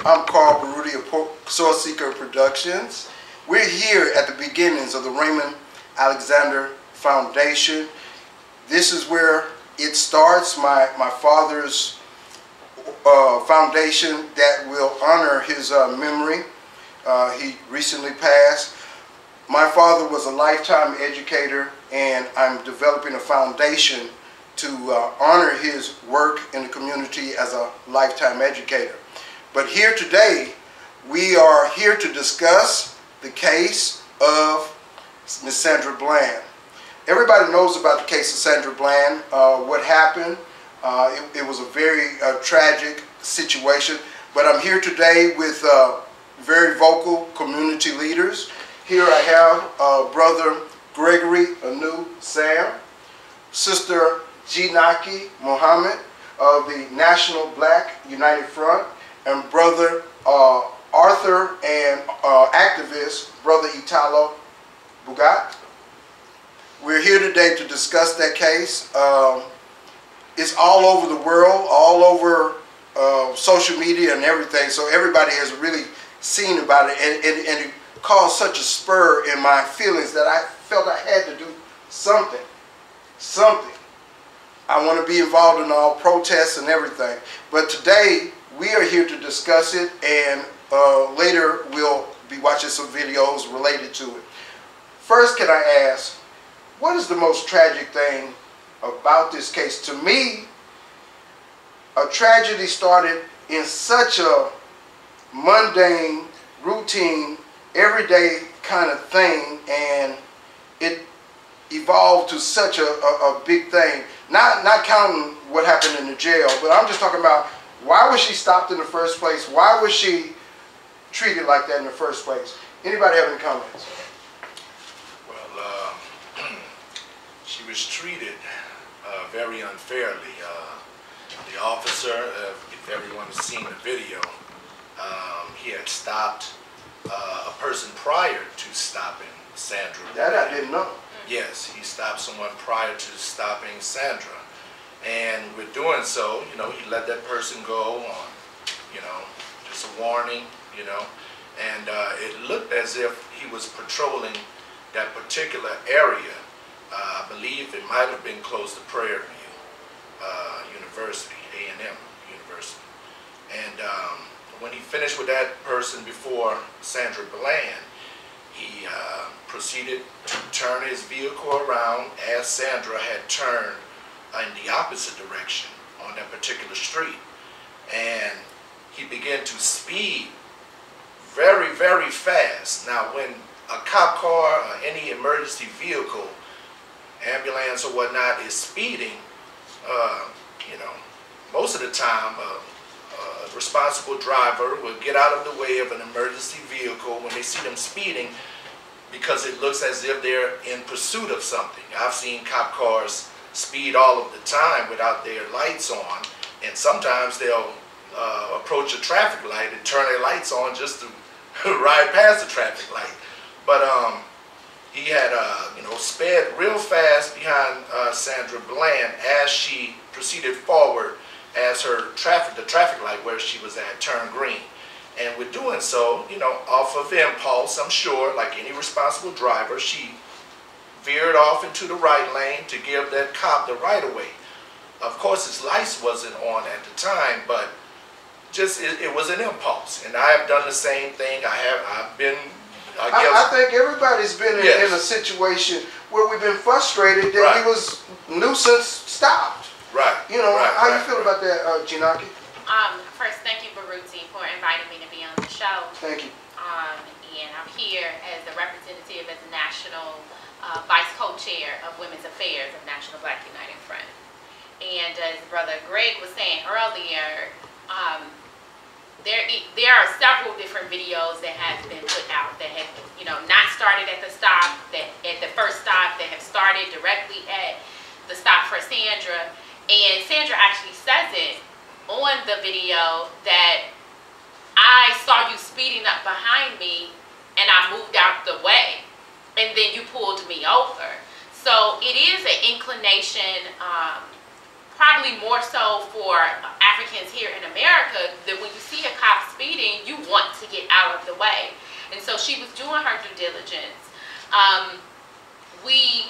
I'm Carl Baruti of Source Seeker Productions. We're here at the beginnings of the Raymond Alexander Foundation. This is where it starts, my father's foundation that will honor his memory. He recently passed. My father was a lifetime educator, and I'm developing a foundation to honor his work in the community as a lifetime educator. But here today, we are here to discuss the case of Ms. Sandra Bland. Everybody knows about the case of Sandra Bland, what happened. It was a very tragic situation, but I'm here today with very vocal community leaders. Here I have Brother Gregory Anu Sam, Sister Jinaki Mohammed of the National Black United Front, and Brother Arthur and activist Brother Italo Bugat. We're here today to discuss that case. It's all over the world, all over social media and everything, so everybody has really seen about it, and it caused such a spur in my feelings that I felt I had to do something. I want to be involved in all protests and everything. But today, we are here to discuss it, and later we'll be watching some videos related to it. First, can I ask, what is the most tragic thing about this case? To me, a tragedy started in such a mundane, routine, everyday kind of thing, and it evolved to such a big thing. Not counting what happened in the jail, but I'm just talking about, why was she stopped in the first place? Why was she treated like that in the first place? Anybody have any comments? Well, she was treated very unfairly. The officer, if everyone has seen the video, he had stopped a person prior to stopping Sandra. That I didn't know. Yes, he stopped someone prior to stopping Sandra. And with doing so, he let that person go on, just a warning, and it looked as if he was patrolling that particular area. I believe it might have been close to Prairie View University, A&M University. And when he finished with that person before Sandra Bland, he proceeded to turn his vehicle around as Sandra had turned in the opposite direction on that particular street. And he began to speed very, very fast. Now, when a cop car or any emergency vehicle, ambulance or whatnot, is speeding, most of the time, a responsible driver will get out of the way of an emergency vehicle when they see them speeding, because it looks as if they're in pursuit of something. I've seen cop cars speed all of the time without their lights on, and sometimes they'll approach a traffic light and turn their lights on just to ride past the traffic light. But he had sped real fast behind Sandra Bland as she proceeded forward as the traffic light where she was at turned green. And with doing so, off of impulse, I'm sure, like any responsible driver, she veered off into the right lane to give that cop the right of way. Of course, his lights wasn't on at the time, but just it was an impulse. And I have done the same thing. I think everybody's been in a situation where we've been frustrated that he was nuisance stopped. Right. How you feel about that, Jinaki? First, thank you, Baruti, for inviting me to be on the show. Thank you. And I'm here as the representative, as the national vice co-chair of Women's Affairs of National Black United Front. And as Brother Greg was saying earlier, there are several different videos that have been put out that have, not started at the stop, at the first stop, that have started directly at the stop for Sandra. And Sandra actually says it on the video that I saw you speeding up behind me and I moved out the way and then you pulled me over. So it is an inclination, probably more so for Africans here in America, that when you see a cop speeding, out of the way. And so she was doing her due diligence. We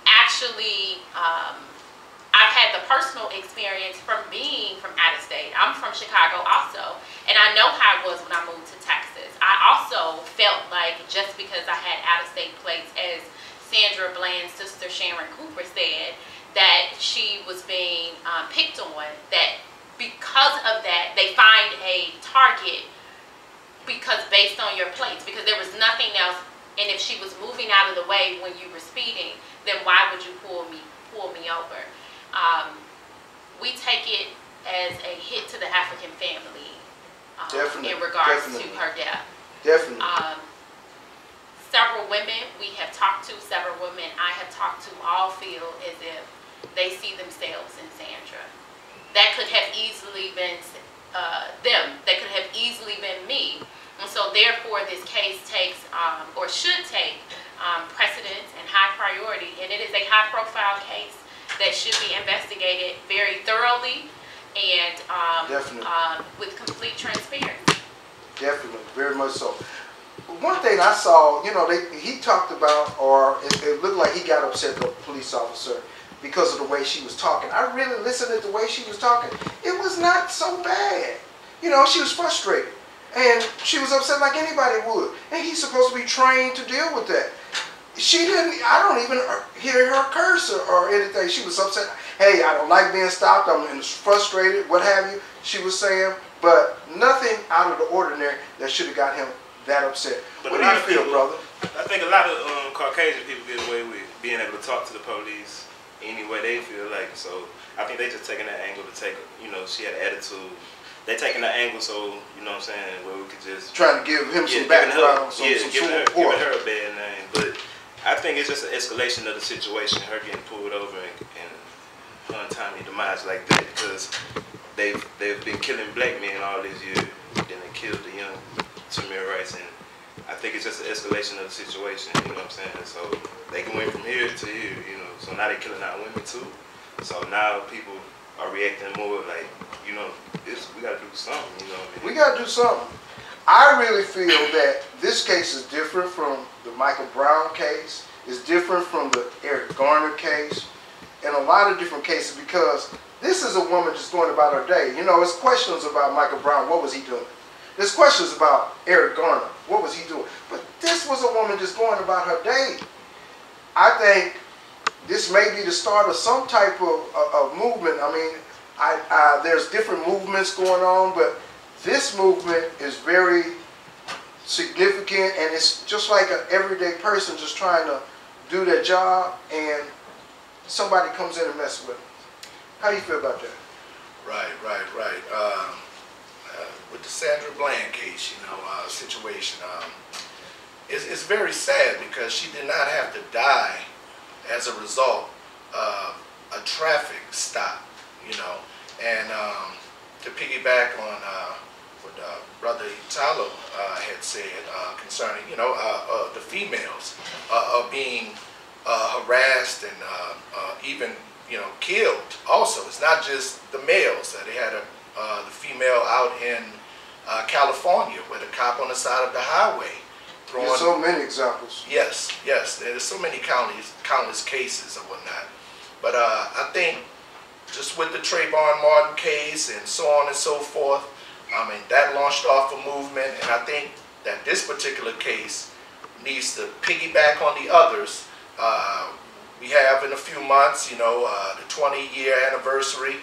actually, I've had the personal experience from being from out of state. I'm from Chicago also, and I know how it was when I moved to Texas. I also felt like just because I had out of state plates, as Sandra Bland's sister Sharon Cooper said, that she was being picked on, that because of that they find a target because based on your plates, because there was nothing else. And if she was moving out of the way when you were speeding, then why would you pull me over? We take it as a hit to the African family in regards to her death. Definitely. Several women we have talked to, several women I have talked to, all feel as if they see themselves in Sandra. That could have easily been them. That could have easily been me. And so therefore this case takes, or should take, precedence and high priority. And it is a high profile case that should be investigated very thoroughly and with complete transparency. Definitely, very much so. One thing I saw, you know, he talked about, or it looked like he got upset with the police officer because of the way she was talking. I really listened to the way she was talking. It was not so bad. You know, she was frustrated. And she was upset like anybody would. And he's supposed to be trained to deal with that. She didn't, I don't even hear her curse or anything. She was upset. Hey, I don't like being stopped. I'm frustrated, what have you, she was saying. But nothing out of the ordinary that should have got him that upset. But what do you feel, brother? I think a lot of Caucasian people get away with being able to talk to the police any way they feel like. So I think they just taking that angle to take, you know, she had an attitude. They taking that angle, so you know what I'm saying, where we could just trying to give him some background, giving her a bad name. But I think it's just an escalation of the situation, her getting pulled over and her untimely demise like that, because they've been killing black men all these years, then they killed the young Tamir Rice, and I think it's just an escalation of the situation. You know what I'm saying? So they can went from here to here, you know. So now they're killing our women too. So now people are reacting more like, you know, we gotta do something, you know what I mean? We gotta do something. I really feel that this case is different from the Michael Brown case. It's different from the Eric Garner case, and a lot of different cases, because this is a woman just going about her day. You know, it's questions about Michael Brown, what was he doing? There's questions about Eric Garner, what was he doing? But this was a woman just going about her day. I think this may be the start of some type of movement. I mean, there's different movements going on, but this movement is very significant, and it's just like an everyday person just trying to do their job, and somebody comes in and messes with them. How do you feel about that? Right. With the Sandra Bland case, you know, situation, it's very sad because she did not have to die as a result of a traffic stop, you know. And to piggyback on what Brother Italo had said concerning, you know, the females being harassed and even, you know, killed. Also, it's not just the males. They had the female out in California with a cop on the side of the highway. There's so many examples. Yes. There's so many countless cases and whatnot. But I think just with the Trayvon Martin case and so on and so forth, I mean, that launched off a movement, and I think that this particular case needs to piggyback on the others. We have in a few months, you know, the 20-year anniversary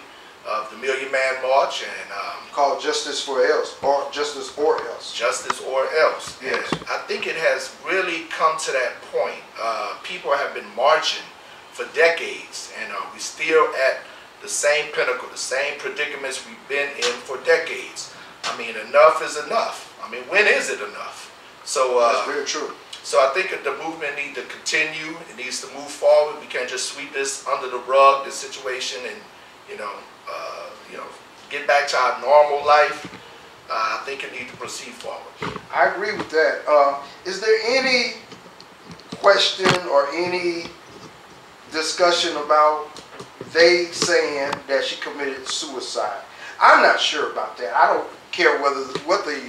of the Million Man March, and called Justice for Else, or Justice or Else. Justice or Else. Yes. And I think it has really come to that point. People have been marching for decades, and we still at the same pinnacle, the same predicaments we've been in for decades. I mean, enough is enough. I mean, when is it enough? So that's very true. So I think that the movement needs to continue. It needs to move forward. We can't just sweep this under the rug, this situation, and you know, get back to our normal life. I think it needs to proceed forward. I agree with that. Is there any question or any discussion about they saying that she committed suicide? I'm not sure about that. I don't care what the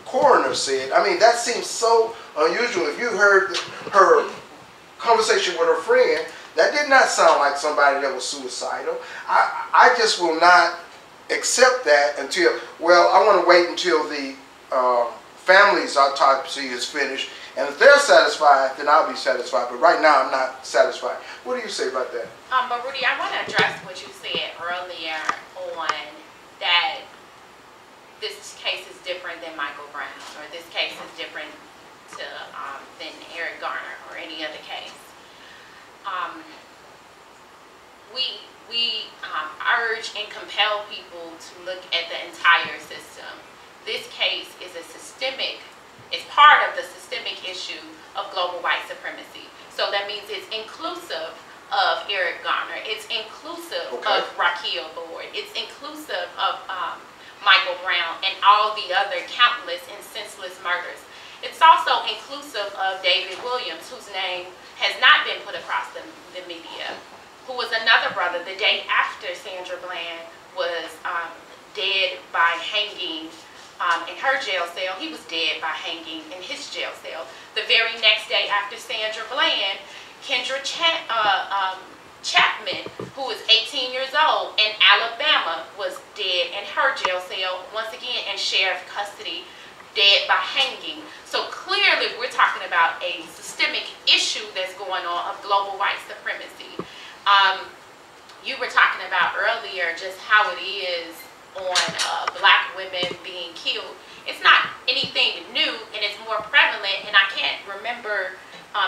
court coroner said. I mean, that seems so unusual. If you heard her conversation with her friend, that did not sound like somebody that was suicidal. I just will not accept that until, well, I want to wait until the family's autopsy is finished, and if they're satisfied, then I'll be satisfied. But right now, I'm not satisfied. What do you say about that? But Rudy, I want to address what you said earlier on that this case is different than Michael Brown, or this case is different than Eric Garner or any other case. We urge and compel people to look at the entire system. This case is it's part of the systemic issue of global white supremacy. So that means it's inclusive of Eric Garner. It's inclusive of Raquel Lord. It's inclusive of Michael Brown and all the other countless and senseless murders. It's also inclusive of David Williams, whose name has not been put across the media, who was another brother the day after Sandra Bland was dead by hanging in her jail cell. He was dead by hanging in his jail cell. The very next day after Sandra Bland, Kendra Chapman, who was 18 years old in Alabama, was dead in her jail cell, once again in sheriff custody, dead by hanging. So clearly we're talking about a systemic issue that's going on of global white supremacy. You were talking about earlier just how it is on black women being killed. It's not anything new, and it's more prevalent, and I can't remember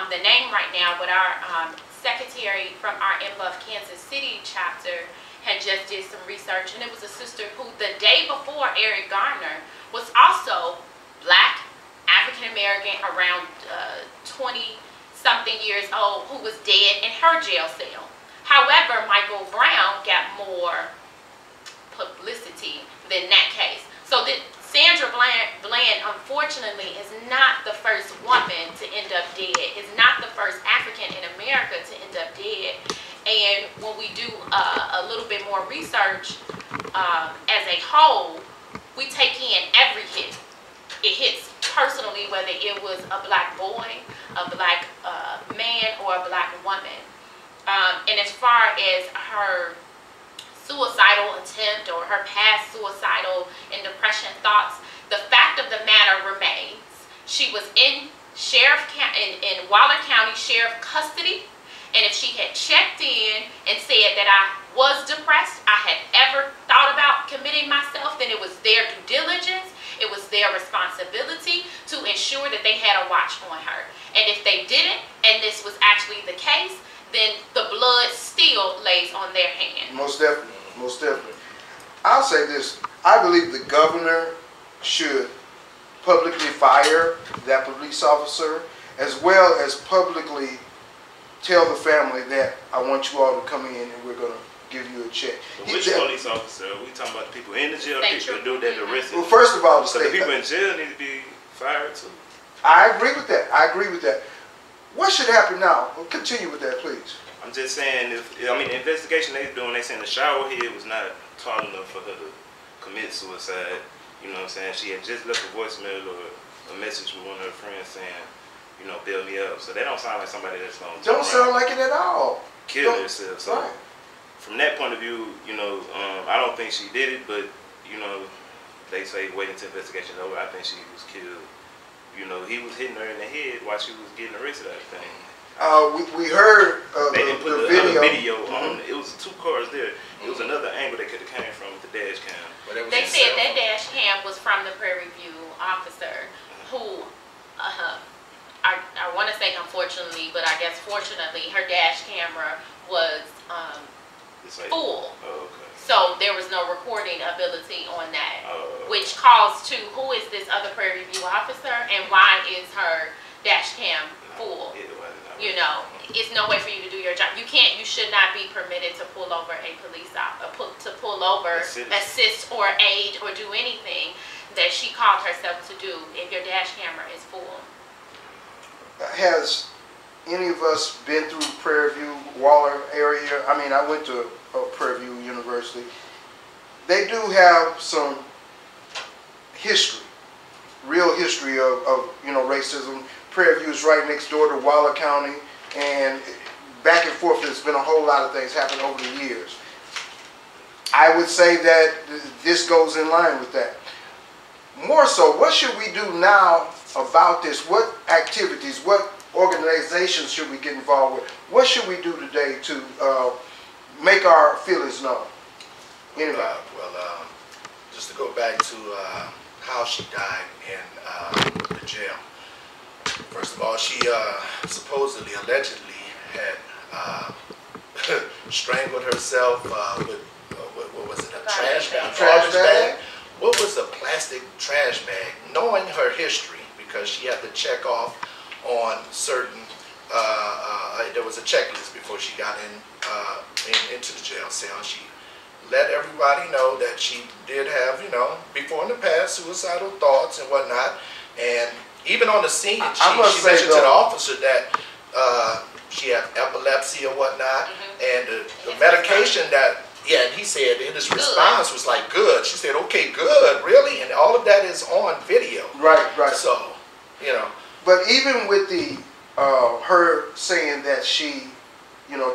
the name right now, but our secretary from our In Love Kansas City chapter had just did some research, and it was a sister who the day before Eric Garner was also black, African American, around 20-something years old, who was dead in her jail cell. However, Michael Brown got more publicity than that case. So that Sandra Bland, unfortunately, is not the first woman to end up dead. Is not the first African in America to end up dead. And when we do a little bit more research as a whole, we take in every hit. It hits personally, whether it was a black boy, a black man, or a black woman. And as far as her suicidal attempt or her past suicidal and depression thoughts, the fact of the matter remains, she was in Waller County Sheriff custody, and if she had checked in and said that I was depressed, I had ever thought about committing myself, then it was their due diligence, it was their responsibility to ensure that they had a watch on her. And if they didn't, and this was actually the case, then the blood still lays on their hands. Most definitely. Most definitely. I'll say this. I believe the governor should publicly fire that police officer, as well as publicly tell the family that I want you all to come in and we're going to give you a check. But which police officer? Are we talking about the people in the jail, people who do that arrested? Well, first of all, the state. So the people in jail need to be fired too. I agree with that. I agree with that. What should happen now? We'll continue with that, please. I'm just saying, the investigation they're doing, they saying the shower head was not tall enough for her to commit suicide. You know what I'm saying? She had just left a voicemail or a message with one of her friends saying, you know, bail me up. So they don't sound like somebody that's going to sound like it at all. Kill herself. So from that point of view, you know, I don't think she did it, but, you know, they say wait until investigation over. I think she was killed. You know, he was hitting her in the head while she was getting arrested, I think. We heard they didn't put the video on. It was 2 cars there. It was another angle they could have came from with the dash cam. They said that dash cam was from the Prairie View officer who, I want to say unfortunately, but I guess fortunately, her dash camera was full. Oh, okay. So there was no recording ability on that, which calls to who is this other Prairie View officer and why is her dash cam full? You know, it's no way for you to do your job. You should not be permitted to pull over a police officer, to pull over, assist or aid or do anything that she called herself to do if your dash camera is full. Has any of us been through Prairie View, Waller area? I mean, I went to Prairie View University. They do have some history real history of racism. Prairie View is right next door to Waller County, and back and forth, there's been a whole lot of things happen over the years. I would say that this goes in line with that. More so, what should we do now about this? What activities, what organizations should we get involved with? What should we do today to make our feelings known? Anyway. Just to go back to how she died in the jail. First of all, she supposedly, allegedly had strangled herself with, what was it, a trash bag? Trash bag? What was a plastic trash bag? Knowing her history, because she had to check off on certain, there was a checklist before she got into the jail cell. She let everybody know that she did have, before in the past, suicidal thoughts and whatnot. And even on the scene, she mentioned to the officer that she had epilepsy or whatnot, and the medication that, and he said his response was like, good. She said, okay, good, really? And all of that is on video. Right. So, But even with the her saying that she,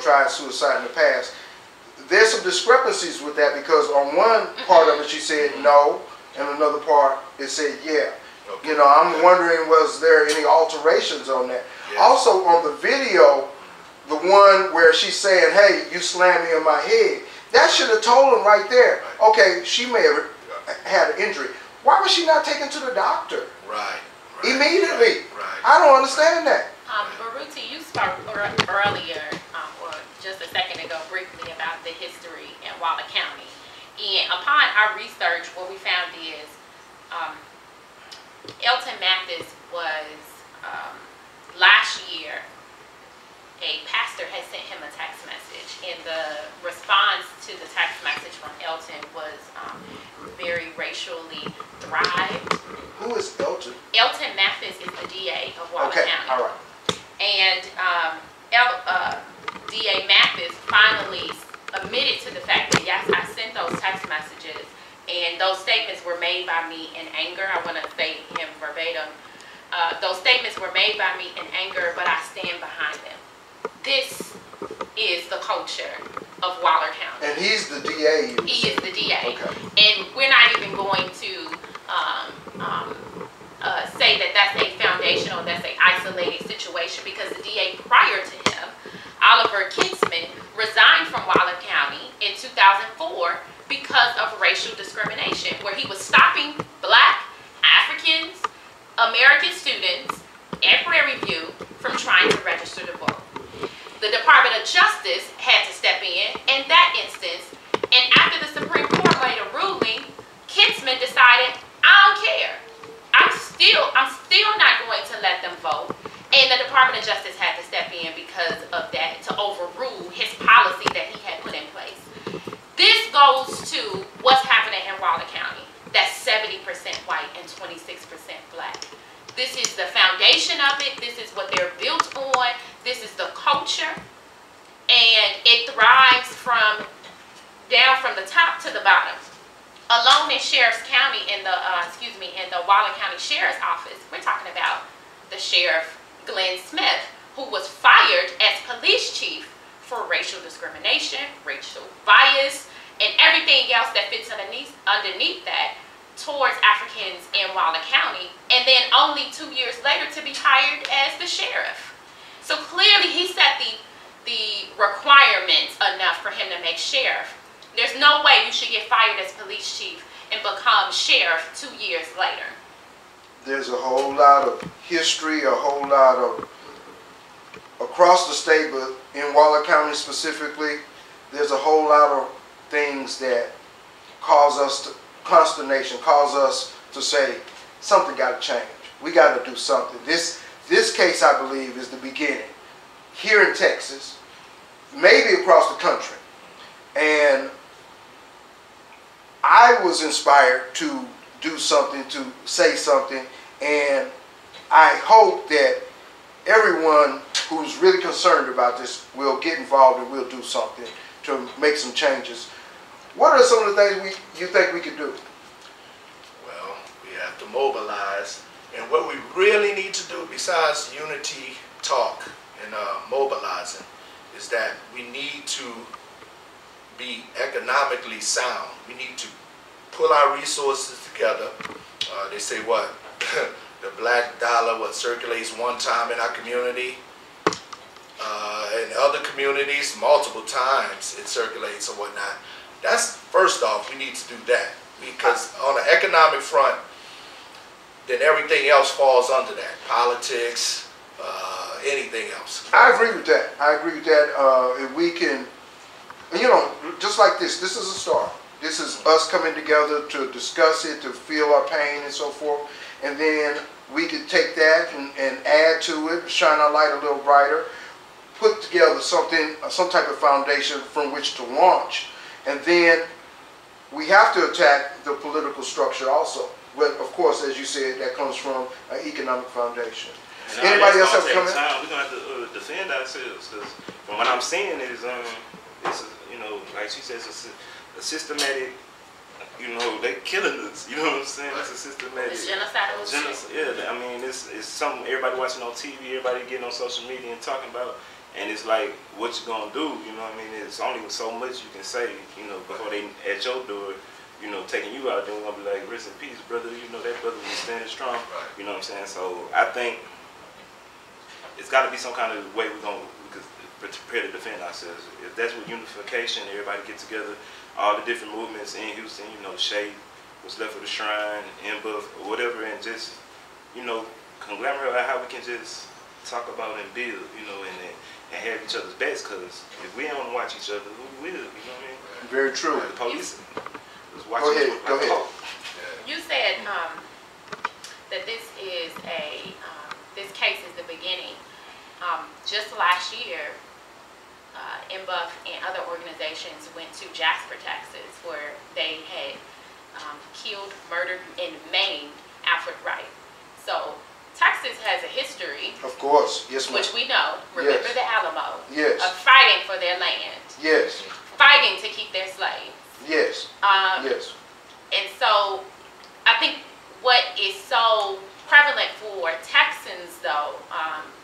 tried suicide in the past, there's some discrepancies with that, because on one part of it she said no, and another part it said yeah. Okay. I'm wondering, was there any alterations on that? Yes. Also on the video, the one where she's saying, hey, you slammed me in my head, that should have told him right there, okay, she may have had an injury. Why was she not taken to the doctor? Right. Immediately. Right. I don't understand that. Baruti, you spoke earlier, or just a second ago, briefly about the history in Waller County. And upon our research, what we found is Elton Mathis was, last year, a pastor had sent him a text message, and the response to the text message from Elton was very racially derived. Who is Elton? Elton Mathis is the DA of Waller County. All right. And DA Mathis finally admitted to the fact that, yes, I sent those text messages, and those statements were made by me in anger. I want to say him verbatim. Those statements were made by me in anger, but I stand behind them. This is the culture of Waller County. And he's the DA. He is the DA. Okay. And we're not even going to say that that's a foundational, that's an isolated situation, because the DA prior to him, Oliver Kinsman, resigned from Waller County in 2004 because of racial discrimination, where he was stopping Black, Africans, American students at Prairie View from trying to register to vote. The Department of Justice had to step in that instance, and after the Supreme Court made a ruling, Kinsman decided, I don't care. I'm still not going to let them vote. And the Department of Justice had to step in because of that, to overrule his policy that he had put in place. This goes to what's happening in Waller County. That's 70% white and 26% Black. This is the foundation of it. This is what they're built on. This is the culture. And it thrives down from the top to the bottom. Alone in Sheriff's County, in the Waller County Sheriff's Office, we're talking about the Sheriff Glenn Smith, who was fired as police chief for racial discrimination, racial bias, and everything else that fits underneath that towards Africans in Waller County, and then only 2 years later to be hired as the sheriff. So clearly he set the requirements enough for him to make sheriff. There's no way you should get fired as police chief and become sheriff 2 years later. There's a whole lot of history, a whole lot of, across the state, but in Waller County specifically, there's a whole lot of things that cause us to, consternation, cause us to say, something got to change. We got to do something. This case, I believe, is the beginning. Here in Texas, maybe across the country. And I was inspired to do something, to say something, and I hope that everyone who's really concerned about this will get involved and will do something to make some changes. What are some of the things you think we could do? Well, we have to mobilize. And what we really need to do, besides unity talk and mobilizing, is that we need to be economically sound. We need to pull our resources together. They say what? The black dollar, what circulates one time in our community. In other communities, multiple times it circulates or whatnot. That's, first off, we need to do that. Because on the economic front, then everything else falls under that. Politics, anything else. I agree with that. I agree with that. If we can, you know, just like this is a start. This is us coming together to discuss it, to feel our pain and so forth. And then we can take that and add to it, shine our light a little brighter, put together something, some type of foundation from which to launch. And then we have to attack the political structure also. But of course, as you said, that comes from an economic foundation. Anybody else have a comment? We're gonna have to defend ourselves, because from what I'm seeing is, it's, you know, like she says, a systematic. You know, they killing us. You know what I'm saying? It's a systematic. It's genocidal. Yeah, I mean, it's something everybody watching on TV, everybody getting on social media and talking about. And it's like, what you gonna do? You know what I mean? It's only so much you can say, you know, before they at your door, you know, taking you out. Then we're gonna be like, rest in peace, brother. You know, that brother was standing strong. You know what I'm saying? So I think it's got to be some kind of way we're gonna prepare to defend ourselves. If that's with unification, everybody get together, all the different movements in Houston, you know, Shape, what's left of the Shrine, MBUF, or whatever, and just, you know, conglomerate how we can just talk about and build, you know, and have each other's backs, because if we don't watch each other, who will, you know what I mean? Very true. The police is watching. Go ahead. You said that this is this case is the beginning. Just last year, MBUF and other organizations went to Jasper, Texas, where they had killed, murdered, and maimed Alfred Wright. So Texas has a history. Of course, yes, ma'am. Which we know. Remember Yes. the Alamo. Yes. Of fighting for their land. Yes. Fighting to keep their slaves. Yes. Yes. And so I think what is so prevalent for Texans, though,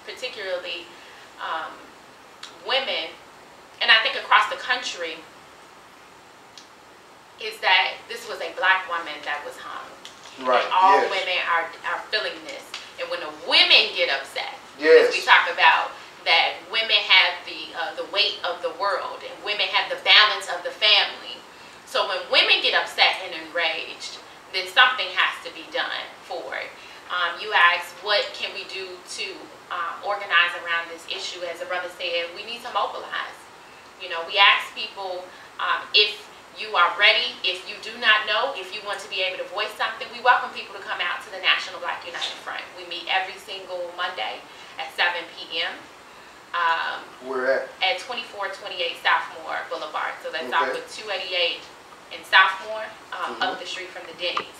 particularly women, and I think across the country, is that this was a black woman that was hung. Right. And all Yes. women are feeling this. And when the women get upset, Yes. as we talk about that women have the weight of the world, and women have the balance of the family. So when women get upset and enraged, then something has to be done for it. You asked, what can we do to organize around this issue? As a brother said, we need to mobilize. You know, we ask people if you are ready, if you do not know, if you want to be able to voice something, we welcome people to come out to the National Black United Front. We meet every single Monday at 7 p.m. Where at? At 2428 Southmore Boulevard. So that's Okay. off of 288 in Southmore, up the street from the Denny's.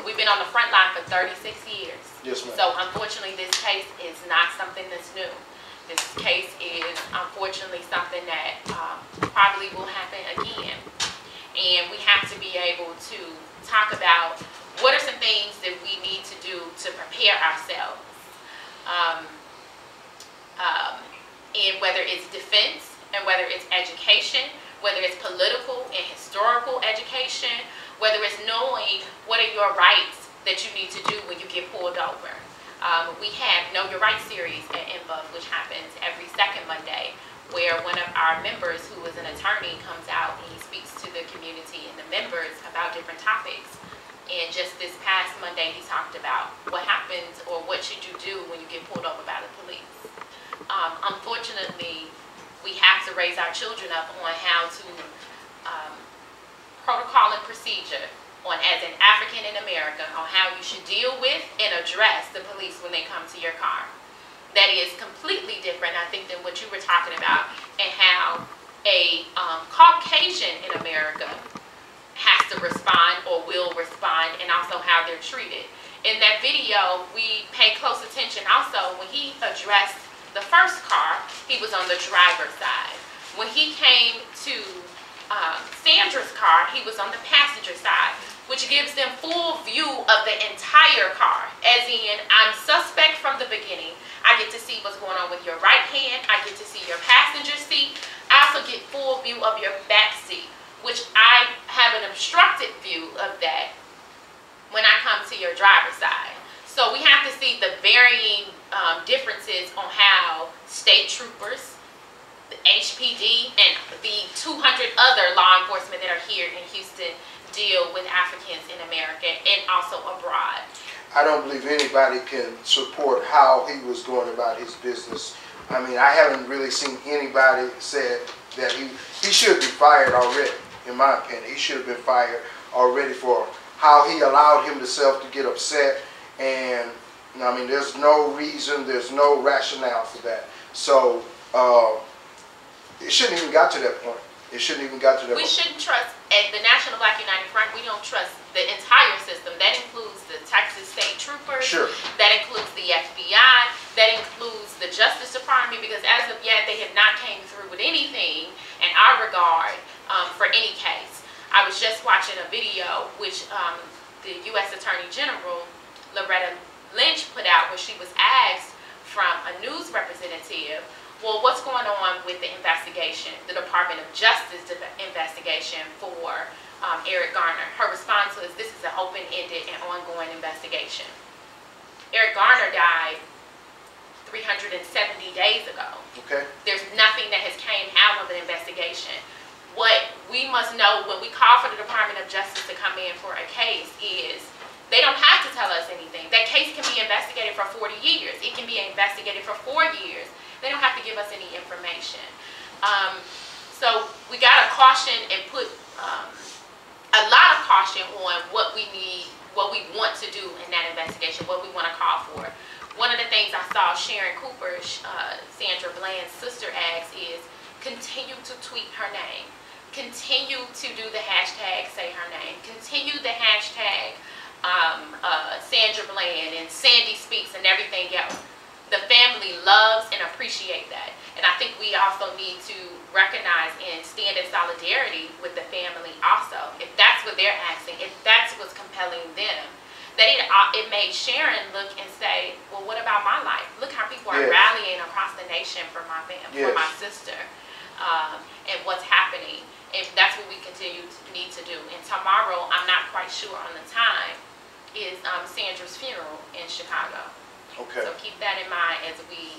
We've been on the front line for 36 years. Yes, ma'am. So unfortunately, this case is not something that's new. This case is unfortunately something that probably will happen again. And we have to be able to talk about what are some things that we need to do to prepare ourselves. And whether it's defense, and whether it's education, whether it's political and historical education, whether it's knowing what are your rights that you need to do when you get pulled over. We have Know Your Rights series at MBUF, which happens every second Monday, where one of our members, who is an attorney, comes out and he speaks to the community and the members about different topics. And just this past Monday, he talked about what happens, or what should you do when you get pulled over by the police. Unfortunately, we have to raise our children up on how to protocol and procedure on, as an African in America, on how you should deal with and address the police when they come to your car. That is completely different, I think, than what you were talking about, and how a Caucasian in America has to respond or will respond, and also how they're treated. In that video, we pay close attention also when he addressed the first car, he was on the driver's side. When he came to Sandra's car, he was on the passenger side. which gives them full view of the entire car. As in, I'm suspect from the beginning. I get to see what's going on with your right hand. I get to see your passenger seat. I also get full view of your back seat, which I have an obstructed view of that when I come to your driver's side. So we have to see the varying differences on how state troopers, the HPD, and the 200 other law enforcement that are here in Houston deal with Africans in America and also abroad. I don't believe anybody can support how he was going about his business. I mean, I haven't really seen anybody say that he should be fired already, in my opinion. He should have been fired already for how he allowed himself to get upset. And, I mean, there's no reason, there's no rationale for that. So, it shouldn't even got to that point. It shouldn't even got to that point. We shouldn't trust, at the National Black United Front, we don't trust the entire system. That includes the Texas State Troopers. Sure. That includes the FBI. That includes the Justice Department, because as of yet, they have not came through with anything in our regard for any case. I was just watching a video which the U.S. Attorney General, Loretta Lynch, put out, where she was asked from a news representative, well, what's going on with the investigation, the Department of Justice investigation for Eric Garner? Her response was, this is an open-ended and ongoing investigation. Eric Garner died 370 days ago. Okay. There's nothing that has came out of an investigation. What we must know when we call for the Department of Justice to come in for a case is they don't have to tell us anything. That case can be investigated for 40 years. It can be investigated for 4 years. They don't have to give us any information. So we got to caution and put a lot of caution on what we need, what we want to do in that investigation, what we want to call for. One of the things I saw Sharon Cooper, Sandra Bland's sister, ask is continue to tweet her name. Continue to do the hashtag say her name. Continue the hashtag Sandra Bland and Sandy Speaks and everything else. The family loves and appreciate that. And I think we also need to recognize and stand in solidarity with the family also. If that's what they're asking, if that's what's compelling them, that it made Sharon look and say, well, what about my life? Look how people are rallying across the nation for my family, for my sister, and what's happening. And that's what we need to do. And tomorrow, I'm not quite sure on the time, is Sandra's funeral in Chicago. Okay. So keep that in mind as we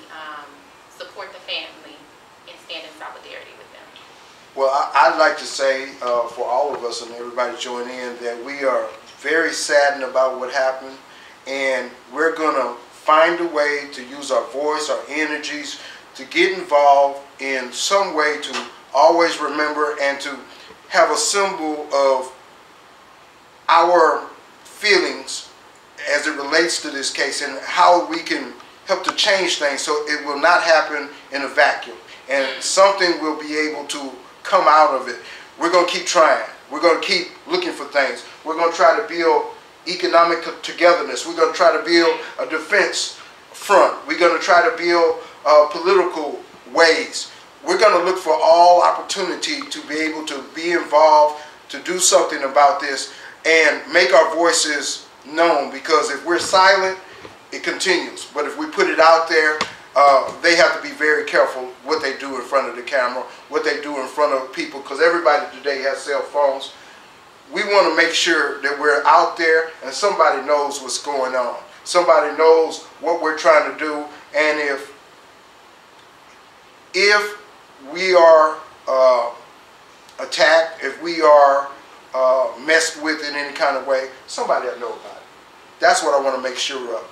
support the family and stand in solidarity with them. Well, I'd like to say for all of us and everybody join in that we are very saddened about what happened, and we're going to find a way to use our voice, our energies, to get involved in some way to always remember and to have a symbol of our feelings as it relates to this case and how we can help to change things so it will not happen in a vacuum and something will be able to come out of it. We're going to keep trying. We're going to keep looking for things. We're going to try to build economic togetherness. We're going to try to build a defense front. We're going to try to build political ways. We're going to look for all opportunity to be able to be involved, to do something about this and make our voices known, because if we're silent, it continues. But if we put it out there, they have to be very careful what they do in front of the camera, what they do in front of people, because everybody today has cell phones. We want to make sure that we're out there and somebody knows what's going on. Somebody knows what we're trying to do, and if we are attacked, if we are messed with in any kind of way, somebody will know about it. That's what I want to make sure of.